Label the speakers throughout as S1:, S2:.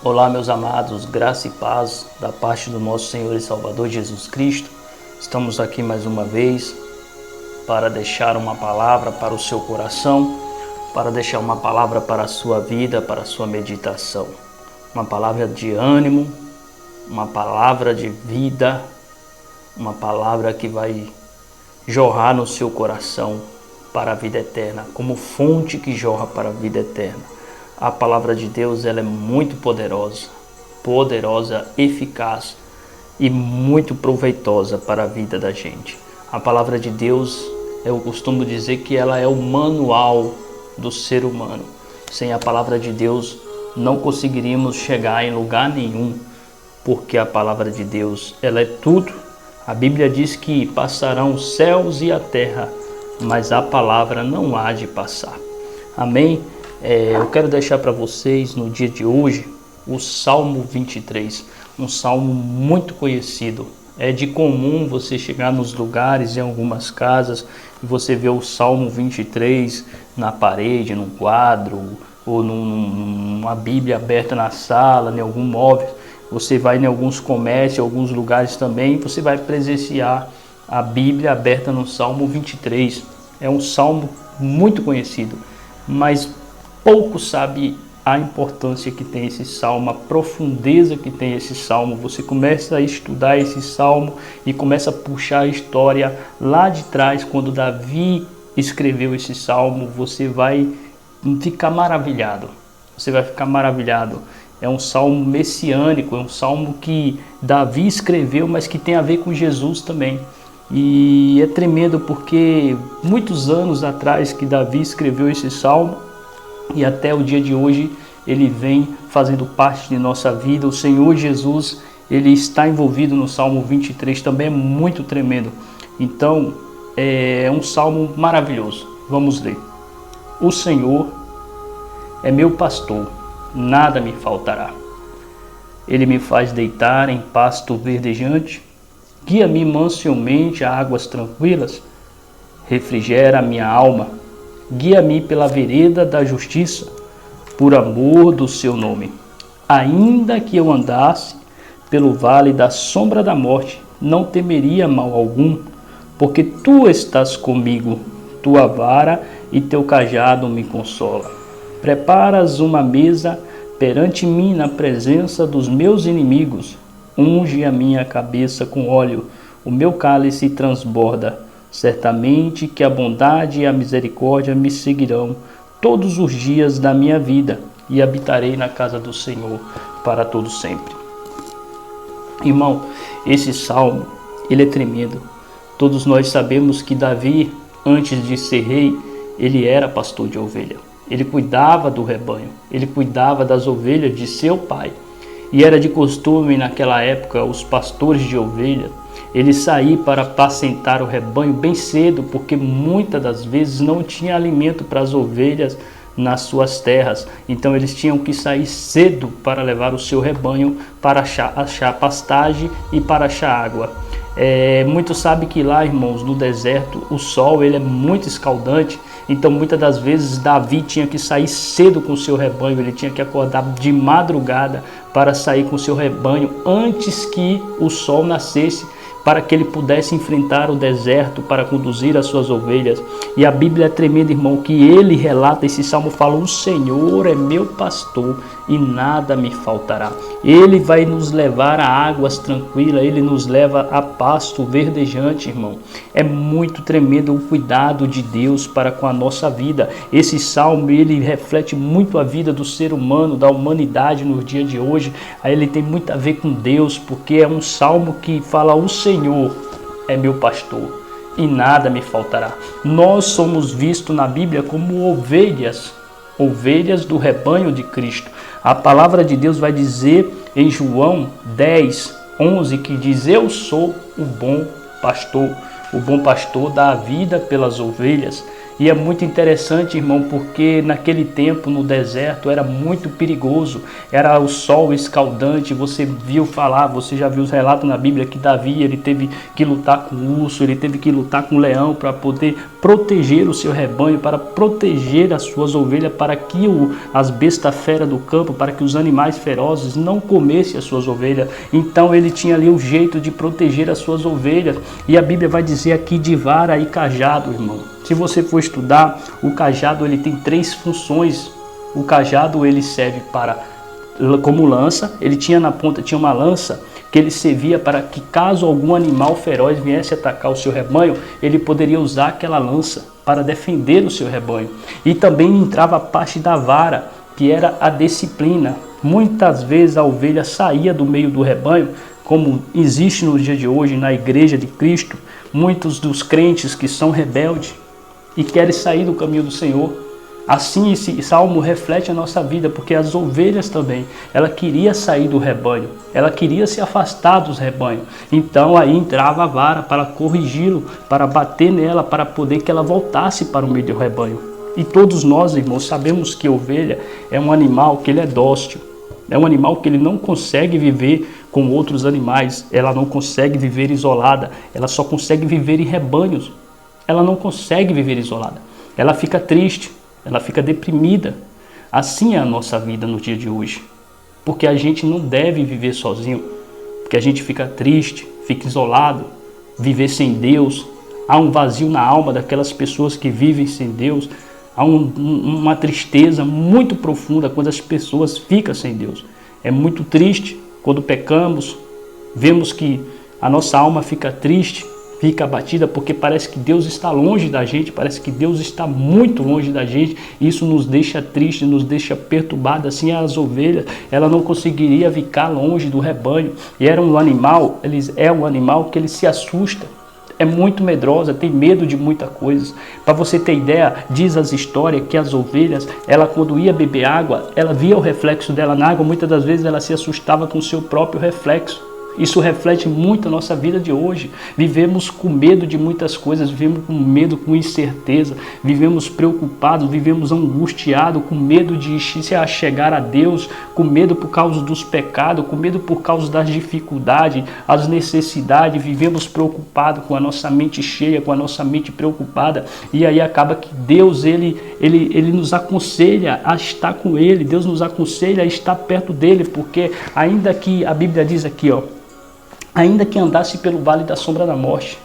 S1: Olá, meus amados, graça e paz da parte do nosso Senhor e Salvador Jesus Cristo. Estamos aqui mais uma vez para deixar uma palavra para o seu coração, para deixar uma palavra para a sua vida, para a sua meditação. Uma palavra de ânimo, uma palavra de vida, uma palavra que vai jorrar no seu coração para a vida eterna, como fonte que jorra para a vida eterna. A palavra de Deus, ela é muito poderosa, eficaz e muito proveitosa para a vida da gente. A palavra de Deus, eu costumo dizer que ela é o manual do ser humano. Sem a palavra de Deus, não conseguiríamos chegar em lugar nenhum, porque a palavra de Deus, ela é tudo. A Bíblia diz que passarão os céus e a terra, mas a palavra não há de passar. Amém? Eu quero deixar para vocês no dia de hoje o Salmo 23, um salmo muito conhecido. É de comum você chegar nos lugares, em algumas casas, e você vê o Salmo 23 na parede, num quadro, ou numa Bíblia aberta na sala, em algum móvel. Você vai em alguns comércios, em alguns lugares também, você vai presenciar a Bíblia aberta no Salmo 23. É um salmo muito conhecido, mas pouco sabe a importância que tem esse salmo, a profundeza que tem esse salmo. Você começa a estudar esse salmo e começa a puxar a história lá de trás, quando Davi escreveu esse salmo, você vai ficar maravilhado. Você vai ficar maravilhado. É um salmo messiânico, é um salmo que Davi escreveu, mas que tem a ver com Jesus também. E é tremendo porque muitos anos atrás que Davi escreveu esse salmo, e até o dia de hoje ele vem fazendo parte de nossa vida. O Senhor Jesus, ele está envolvido no Salmo 23, também é muito tremendo. Então, é um salmo maravilhoso. Vamos ler. O Senhor é meu pastor, nada me faltará. Ele me faz deitar em pasto verdejante, guia-me mansiamente a águas tranquilas, refrigera a minha alma. Guia-me pela vereda da justiça, por amor do seu nome. Ainda que eu andasse pelo vale da sombra da morte, não temeria mal algum, porque tu estás comigo, tua vara e teu cajado me consola. Preparas uma mesa perante mim na presença dos meus inimigos. Unge a minha cabeça com óleo, o meu cálice transborda. Certamente que a bondade e a misericórdia me seguirão todos os dias da minha vida, e habitarei na casa do Senhor para todo sempre. Irmão, esse salmo, ele é tremendo. Todos nós sabemos que Davi, antes de ser rei, ele era pastor de ovelha. Ele cuidava do rebanho, ele cuidava das ovelhas de seu pai. E era de costume naquela época, os pastores de ovelha, eles saíam para apacentar o rebanho bem cedo, porque muitas das vezes não tinha alimento para as ovelhas nas suas terras. Então eles tinham que sair cedo para levar o seu rebanho para achar pastagem e para achar água. Muitos sabem que lá, irmãos, no deserto, o sol ele é muito escaldante. Então muitas das vezes Davi tinha que sair cedo com o seu rebanho, ele tinha que acordar de madrugada para sair com o seu rebanho antes que o sol nascesse, para que ele pudesse enfrentar o deserto, para conduzir as suas ovelhas. E a Bíblia é tremenda, irmão, que ele relata, esse salmo fala: o Senhor é meu pastor e nada me faltará. Ele vai nos levar a águas tranquilas, ele nos leva a pasto verdejante, irmão. É muito tremendo o cuidado de Deus para com a nossa vida. Esse salmo, ele reflete muito a vida do ser humano, da humanidade nos dias de hoje. Aí ele tem muito a ver com Deus, porque é um salmo que fala: o Senhor é meu pastor e nada me faltará. Nós somos vistos na Bíblia como ovelhas do rebanho de Cristo. A palavra de Deus vai dizer em João 10:11 que diz: eu sou o bom pastor. O bom pastor dá a vida pelas ovelhas. E é muito interessante, irmão, porque naquele tempo no deserto era muito perigoso, era o sol escaldante. Você viu falar, você já viu os relatos na Bíblia que Davi ele teve que lutar com o urso, ele teve que lutar com o leão para poder proteger o seu rebanho, para proteger as suas ovelhas, para que as bestas feras do campo, para que os animais ferozes não comessem as suas ovelhas. Então ele tinha ali o jeito de proteger as suas ovelhas. E a Bíblia vai dizer aqui de vara e cajado, irmão. Se você for estudar, o cajado ele tem 3 funções. O cajado ele serve como lança. Ele tinha na ponta uma lança que ele servia para que caso algum animal feroz viesse atacar o seu rebanho, ele poderia usar aquela lança para defender o seu rebanho. E também entrava a parte da vara, que era a disciplina. Muitas vezes a ovelha saía do meio do rebanho, como existe no dia de hoje na Igreja de Cristo, muitos dos crentes que são rebeldes e querem sair do caminho do Senhor. Assim esse salmo reflete a nossa vida, porque as ovelhas também, ela queria sair do rebanho, ela queria se afastar dos rebanhos. Então aí entrava a vara para corrigi-lo, para bater nela, para poder que ela voltasse para o meio do rebanho. E todos nós, irmãos, sabemos que a ovelha é um animal que ele é dócil, é um animal que ele não consegue viver com outros animais, ela não consegue viver isolada, ela só consegue viver em rebanhos. Ela não consegue viver isolada, ela fica triste, ela fica deprimida. Assim é a nossa vida no dia de hoje, porque a gente não deve viver sozinho, porque a gente fica triste, fica isolado, viver sem Deus. Há um vazio na alma daquelas pessoas que vivem sem Deus, há uma tristeza muito profunda quando as pessoas ficam sem Deus. É muito triste quando pecamos, vemos que a nossa alma fica triste, fica abatida, porque parece que Deus está longe da gente, parece que Deus está muito longe da gente. Isso nos deixa triste, nos deixa perturbado. Assim as ovelhas, ela não conseguiria ficar longe do rebanho. E é um animal que ele se assusta, é muito medrosa, tem medo de muita coisa. Para você ter ideia, diz as histórias que as ovelhas, ela quando ia beber água, ela via o reflexo dela na água, muitas das vezes ela se assustava com o seu próprio reflexo. Isso reflete muito a nossa vida de hoje. Vivemos com medo de muitas coisas, vivemos com medo, com incerteza, vivemos preocupados, vivemos angustiados, com medo de se achegar a Deus, com medo por causa dos pecados, com medo por causa das dificuldades, as necessidades. Vivemos preocupados, com a nossa mente cheia, com a nossa mente preocupada. E aí acaba que Deus, ele nos aconselha a estar com Ele, Deus nos aconselha a estar perto dEle, porque ainda que a Bíblia diz aqui, ó, ainda que andasse pelo vale da sombra da morte,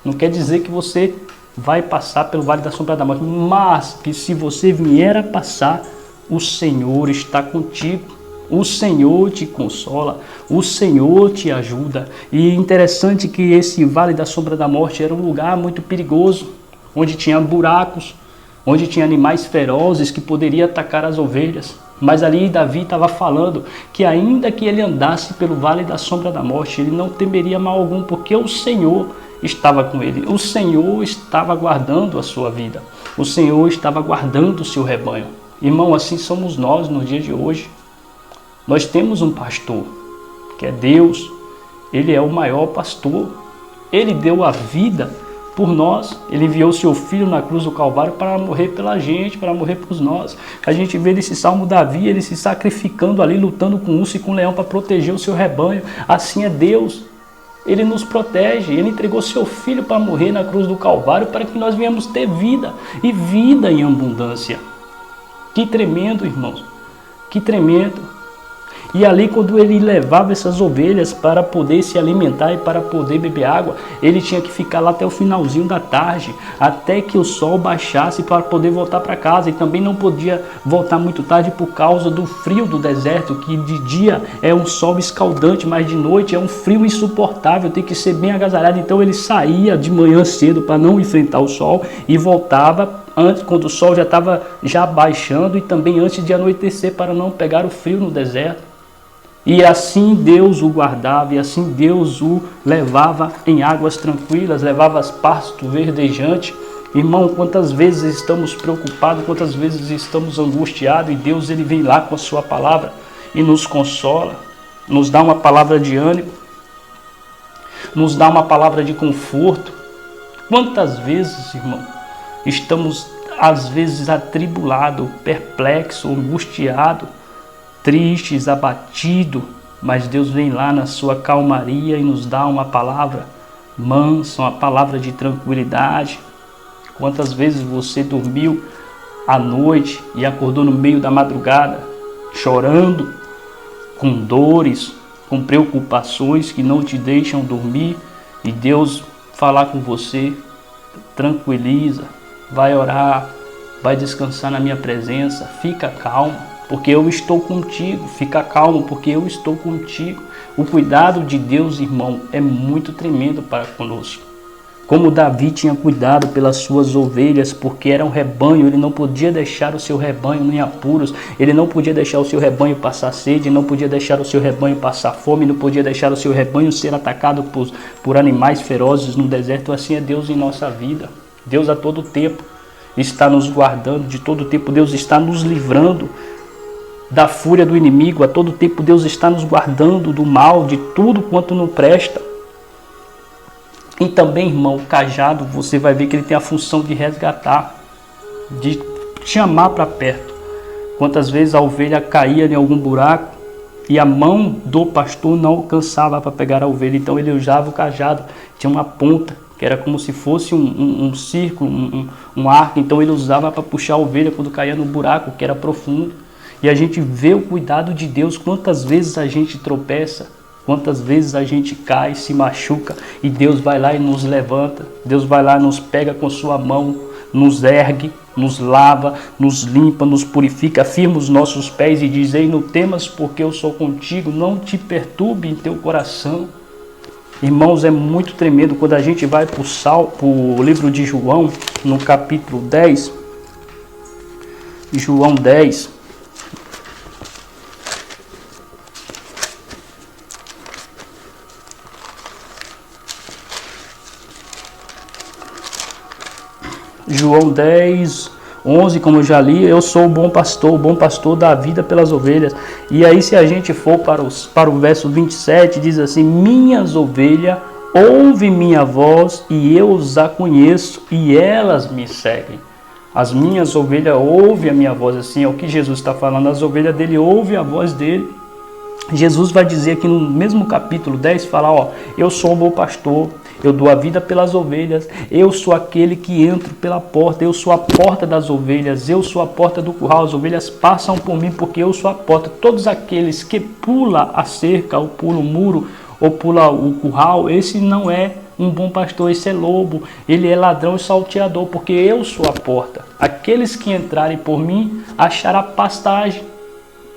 S1: não quer dizer que você vai passar pelo vale da sombra da morte, mas que se você vier a passar, o Senhor está contigo, o Senhor te consola, o Senhor te ajuda. E interessante que esse vale da sombra da morte era um lugar muito perigoso, onde tinha buracos, onde tinha animais ferozes que poderiam atacar as ovelhas. Mas ali Davi estava falando que ainda que ele andasse pelo vale da sombra da morte, ele não temeria mal algum, porque o Senhor estava com ele. O Senhor estava guardando a sua vida. O Senhor estava guardando o seu rebanho. Irmão, assim somos nós no dia de hoje. Nós temos um pastor, que é Deus. Ele é o maior pastor. Ele deu a vida por nós. Ele enviou seu filho na cruz do Calvário para morrer pela gente, para morrer por nós. A gente vê nesse salmo Davi, ele se sacrificando ali, lutando com urso e com leão para proteger o seu rebanho. Assim é Deus. Ele nos protege. Ele entregou seu filho para morrer na cruz do Calvário para que nós venhamos ter vida, e vida em abundância. Que tremendo, irmãos. Que tremendo. E ali quando ele levava essas ovelhas para poder se alimentar e para poder beber água, ele tinha que ficar lá até o finalzinho da tarde, até que o sol baixasse para poder voltar para casa. E também não podia voltar muito tarde por causa do frio do deserto, que de dia é um sol escaldante, mas de noite é um frio insuportável, tem que ser bem agasalhado. Então ele saía de manhã cedo para não enfrentar o sol e voltava antes, quando o sol já estava baixando, e também antes de anoitecer, para não pegar o frio no deserto. E assim Deus o guardava, e assim Deus o levava em águas tranquilas, levava as pastos verdejantes. Irmão, quantas vezes estamos preocupados, quantas vezes estamos angustiados, e Deus ele vem lá com a sua palavra e nos consola, nos dá uma palavra de ânimo, nos dá uma palavra de conforto. Quantas vezes, irmão, estamos às vezes atribulado, perplexo, angustiado, tristes, abatido, mas Deus vem lá na sua calmaria e nos dá uma palavra mansa, uma palavra de tranquilidade. Quantas vezes você dormiu à noite e acordou no meio da madrugada, chorando, com dores, com preocupações que não te deixam dormir, e Deus falar com você, tranquiliza, vai orar, vai descansar na minha presença, fica calmo, porque eu estou contigo, fica calmo, porque eu estou contigo. O cuidado de Deus, irmão, é muito tremendo para conosco. Como Davi tinha cuidado pelas suas ovelhas, porque era um rebanho, ele não podia deixar o seu rebanho em apuros, ele não podia deixar o seu rebanho passar sede, não podia deixar o seu rebanho passar fome, não podia deixar o seu rebanho ser atacado por animais ferozes no deserto. Assim é Deus em nossa vida. Deus a todo tempo está nos guardando, de todo tempo Deus está nos livrando da fúria do inimigo, a todo tempo Deus está nos guardando do mal, de tudo quanto não presta. E também, irmão, o cajado, você vai ver que ele tem a função de resgatar, de chamar para perto. Quantas vezes a ovelha caía em algum buraco e a mão do pastor não alcançava para pegar a ovelha, então ele usava o cajado, tinha uma ponta, que era como se fosse um círculo, um arco, então ele usava para puxar a ovelha quando caía no buraco, que era profundo. E a gente vê o cuidado de Deus, quantas vezes a gente tropeça, quantas vezes a gente cai, se machuca, e Deus vai lá e nos levanta, Deus vai lá e nos pega com sua mão, nos ergue, nos lava, nos limpa, nos purifica, firma os nossos pés e diz: ei, não temas, porque eu sou contigo, não te perturbe em teu coração. Irmãos, é muito tremendo quando a gente vai para o livro de João, no capítulo 10, João 10, João 10, 11, como eu já li, eu sou o bom pastor dá a vida pelas ovelhas. E aí, se a gente for para o verso 27, diz assim: minhas ovelhas ouvem minha voz e eu os a conheço e elas me seguem. As minhas ovelhas ouvem a minha voz, assim é o que Jesus está falando, as ovelhas dele ouvem a voz dele. Jesus vai dizer aqui no mesmo capítulo 10, fala, ó, eu sou o bom pastor, eu dou a vida pelas ovelhas, eu sou aquele que entra pela porta, eu sou a porta das ovelhas, eu sou a porta do curral, as ovelhas passam por mim porque eu sou a porta. Todos aqueles que pula a cerca, ou pula o muro, ou pula o curral, esse não é um bom pastor, esse é lobo, ele é ladrão e salteador, porque eu sou a porta. Aqueles que entrarem por mim achará pastagem,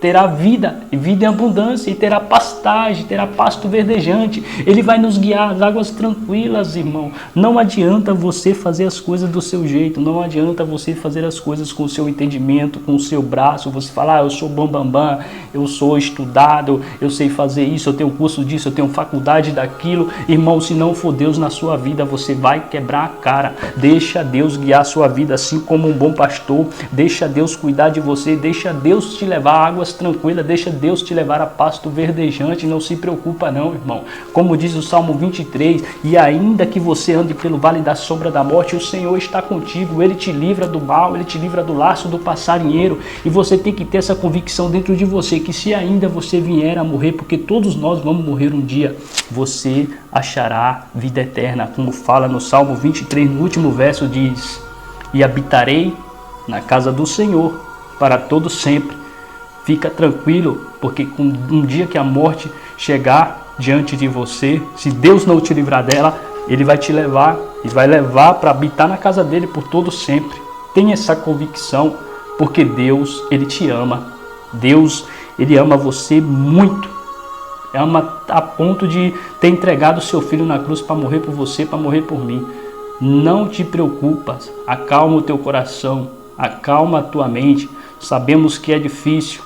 S1: terá vida, e vida em abundância, e terá pastagem, terá pasto verdejante. Ele vai nos guiar às águas tranquilas, irmão. Não adianta você fazer as coisas do seu jeito, não adianta você fazer as coisas com o seu entendimento, com o seu braço, você falar, eu sou bambambam, eu sou estudado, eu sei fazer isso, eu tenho curso disso, eu tenho faculdade daquilo. Irmão, se não for Deus na sua vida, você vai quebrar a cara. Deixa Deus guiar a sua vida, assim como um bom pastor. Deixa Deus cuidar de você, deixa Deus te levar a águas tranquila, deixa Deus te levar a pasto verdejante, não se preocupa não, irmão. Como diz o Salmo 23, e ainda que você ande pelo vale da sombra da morte, o Senhor está contigo, Ele te livra do mal, Ele te livra do laço do passarinheiro, e você tem que ter essa convicção dentro de você, que se ainda você vier a morrer, porque todos nós vamos morrer um dia, você achará vida eterna, como fala no Salmo 23, no último verso diz, e habitarei na casa do Senhor para todo sempre. Fica tranquilo, porque um dia que a morte chegar diante de você, se Deus não te livrar dela, Ele vai te levar e vai levar para habitar na casa dele por todo sempre. Tenha essa convicção, porque Deus, Ele te ama. Deus, Ele ama você muito. Ama a ponto de ter entregado o seu filho na cruz para morrer por você, para morrer por mim. Não te preocupas, acalma o teu coração, acalma a tua mente. Sabemos que é difícil.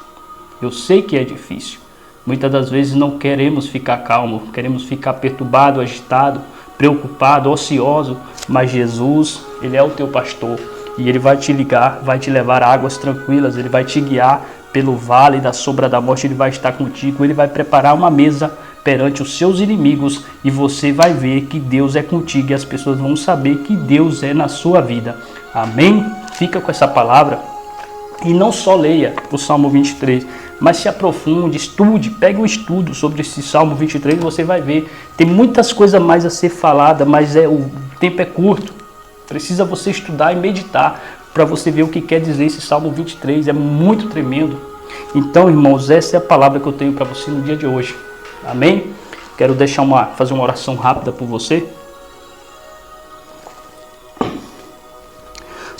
S1: Eu sei que é difícil. Muitas das vezes não queremos ficar calmo, queremos ficar perturbado, agitado, preocupado, ocioso. Mas Jesus, Ele é o teu pastor e Ele vai te ligar, vai te levar a águas tranquilas. Ele vai te guiar pelo vale da sombra da morte. Ele vai estar contigo. Ele vai preparar uma mesa perante os seus inimigos e você vai ver que Deus é contigo e as pessoas vão saber que Deus é na sua vida. Amém? fica com essa palavra e não só leia o Salmo 23, mas se aprofunde, estude, pegue um estudo sobre esse Salmo 23 e você vai ver. Tem muitas coisas mais a ser falada, mas o tempo é curto. Precisa você estudar e meditar para você ver o que quer dizer esse Salmo 23. É muito tremendo. Então, irmãos, essa é a palavra que eu tenho para você no dia de hoje. Amém? Quero fazer uma oração rápida por você.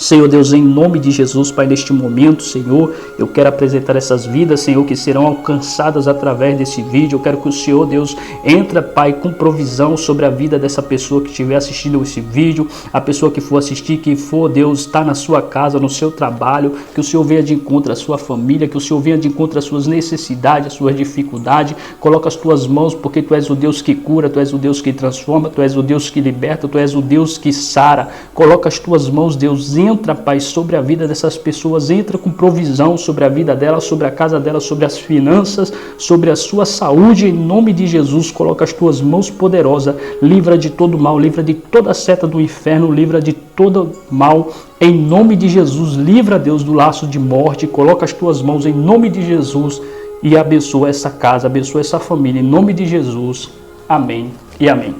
S1: Senhor Deus, em nome de Jesus, Pai, neste momento, Senhor, eu quero apresentar essas vidas, Senhor, que serão alcançadas através desse vídeo. Eu quero que o Senhor, Deus, entre, Pai, com provisão sobre a vida dessa pessoa que estiver assistindo esse vídeo, a pessoa que for assistir, que for, Deus, estar na sua casa, no seu trabalho, que o Senhor venha de encontro à sua família, que o Senhor venha de encontro às suas necessidades, às suas dificuldades. Coloca as tuas mãos, porque Tu és o Deus que cura, Tu és o Deus que transforma, Tu és o Deus que liberta, Tu és o Deus que sara. Coloca as tuas mãos, Deus, entra, Pai, sobre a vida dessas pessoas, entra com provisão sobre a vida delas, sobre a casa delas, sobre as finanças, sobre a sua saúde, em nome de Jesus. Coloca as tuas mãos poderosas, livra de todo mal, livra de toda seta do inferno, livra de todo mal, em nome de Jesus. Livra, Deus, do laço de morte, coloca as tuas mãos em nome de Jesus e abençoa essa casa, abençoa essa família, em nome de Jesus. Amém e amém.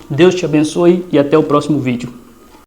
S1: Deus te abençoe e até o próximo vídeo.